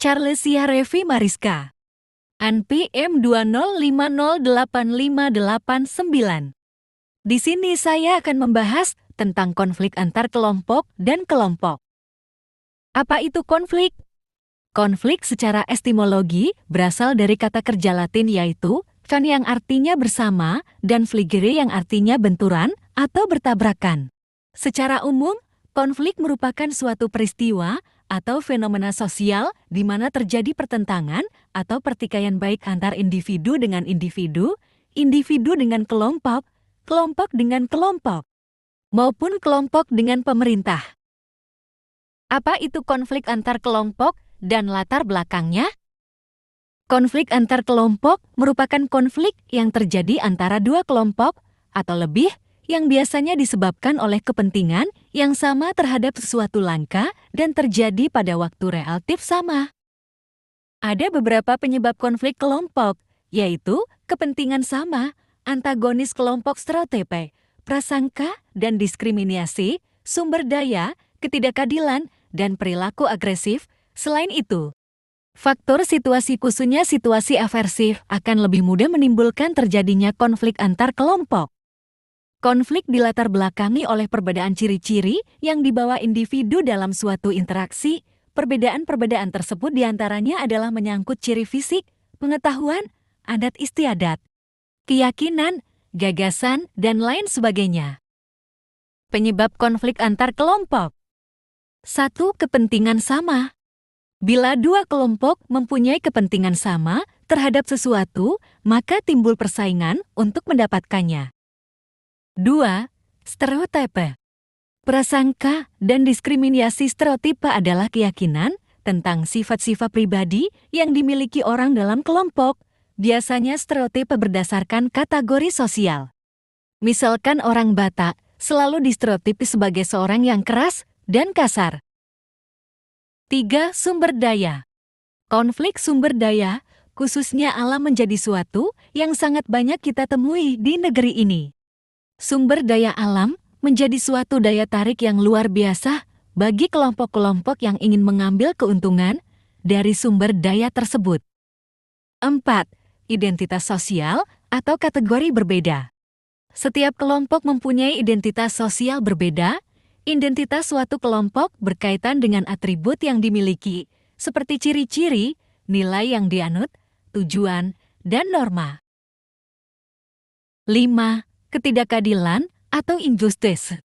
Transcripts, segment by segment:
Charlesia Revi Mariska. NPM 205085889. Di sini saya akan membahas tentang konflik antar kelompok dan kelompok. Apa itu konflik? Konflik secara etimologi berasal dari kata kerja Latin yaitu con yang artinya bersama dan fligere yang artinya benturan atau bertabrakan. Secara umum, konflik merupakan suatu peristiwa atau fenomena sosial di mana terjadi pertentangan atau pertikaian baik antar individu dengan individu, individu dengan kelompok, kelompok dengan kelompok, maupun kelompok dengan pemerintah. Apa itu konflik antar kelompok dan latar belakangnya? Konflik antar kelompok merupakan konflik yang terjadi antara dua kelompok atau lebih yang biasanya disebabkan oleh kepentingan yang sama terhadap sesuatu langka dan terjadi pada waktu relatif sama. Ada beberapa penyebab konflik kelompok, yaitu kepentingan sama, antagonis kelompok stereotipe, prasangka dan diskriminasi, sumber daya, ketidakadilan, dan perilaku agresif. Selain itu, faktor situasi khususnya situasi aversif akan lebih mudah menimbulkan terjadinya konflik antar kelompok. Konflik dilatar belakangi oleh perbedaan ciri-ciri yang dibawa individu dalam suatu interaksi. Perbedaan-perbedaan tersebut diantaranya adalah menyangkut ciri fisik, pengetahuan, adat istiadat, keyakinan, gagasan, dan lain sebagainya. Penyebab konflik antar kelompok. 1. Kepentingan sama. Bila dua kelompok mempunyai kepentingan sama terhadap sesuatu, maka timbul persaingan untuk mendapatkannya. 2. Stereotipe. Prasangka dan diskriminasi stereotipe adalah keyakinan tentang sifat-sifat pribadi yang dimiliki orang dalam kelompok. Biasanya stereotipe berdasarkan kategori sosial. Misalkan orang Batak selalu distereotipi sebagai seorang yang keras dan kasar. 3. Sumber daya. Konflik sumber daya, khususnya alam menjadi suatu yang sangat banyak kita temui di negeri ini. Sumber daya alam menjadi suatu daya tarik yang luar biasa bagi kelompok-kelompok yang ingin mengambil keuntungan dari sumber daya tersebut. 4. Identitas sosial atau kategori berbeda. Setiap kelompok mempunyai identitas sosial berbeda. Identitas suatu kelompok berkaitan dengan atribut yang dimiliki, seperti ciri-ciri, nilai yang dianut, tujuan, dan norma. 5. Ketidakadilan atau injustice.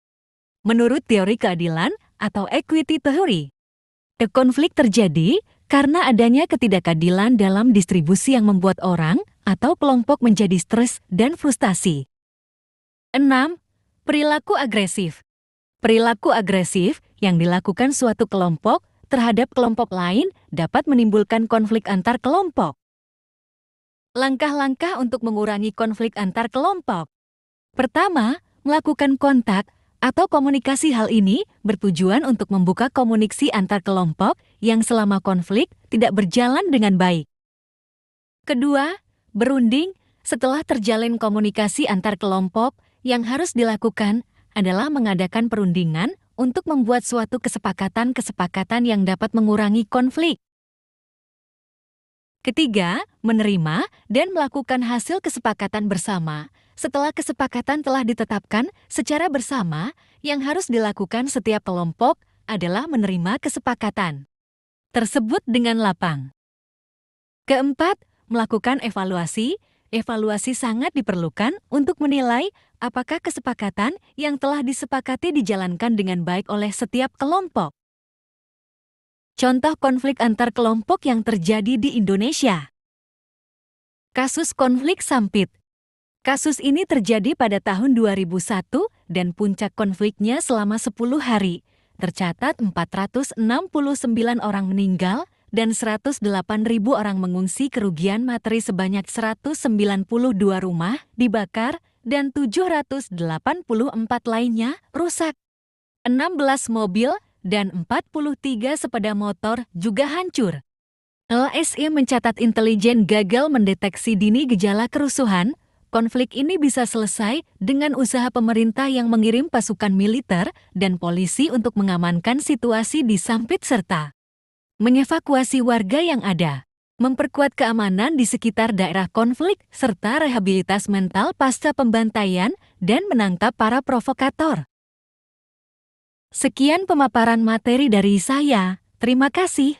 Menurut teori keadilan atau equity theory, konflik terjadi karena adanya ketidakadilan dalam distribusi yang membuat orang atau kelompok menjadi stres dan frustasi. 6. Perilaku agresif. Perilaku agresif yang dilakukan suatu kelompok terhadap kelompok lain dapat menimbulkan konflik antar kelompok. Langkah-langkah untuk mengurangi konflik antar kelompok. Pertama, melakukan kontak atau komunikasi. Hal ini bertujuan untuk membuka komunikasi antar kelompok yang selama konflik tidak berjalan dengan baik. Kedua, berunding. Setelah terjalin komunikasi antar kelompok, yang harus dilakukan adalah mengadakan perundingan untuk membuat suatu kesepakatan-kesepakatan yang dapat mengurangi konflik. Ketiga, menerima dan melakukan hasil kesepakatan bersama. Setelah kesepakatan telah ditetapkan secara bersama, yang harus dilakukan setiap kelompok adalah menerima kesepakatan tersebut dengan lapang. Keempat, melakukan evaluasi. Evaluasi sangat diperlukan untuk menilai apakah kesepakatan yang telah disepakati dijalankan dengan baik oleh setiap kelompok. Contoh konflik antar kelompok yang terjadi di Indonesia. Kasus konflik Sampit. Kasus ini terjadi pada tahun 2001 dan puncak konfliknya selama 10 hari. Tercatat 469 orang meninggal dan 108.000 orang mengungsi, kerugian materi sebanyak 192 rumah dibakar dan 784 lainnya rusak. 16 mobil dan 43 sepeda motor juga hancur. LSI mencatat intelijen gagal mendeteksi dini gejala kerusuhan. Konflik ini bisa selesai dengan usaha pemerintah yang mengirim pasukan militer dan polisi untuk mengamankan situasi di Sampit serta mengevakuasi warga yang ada, memperkuat keamanan di sekitar daerah konflik, serta rehabilitas mental pasca pembantaian dan menangkap para provokator. Sekian pemaparan materi dari saya. Terima kasih.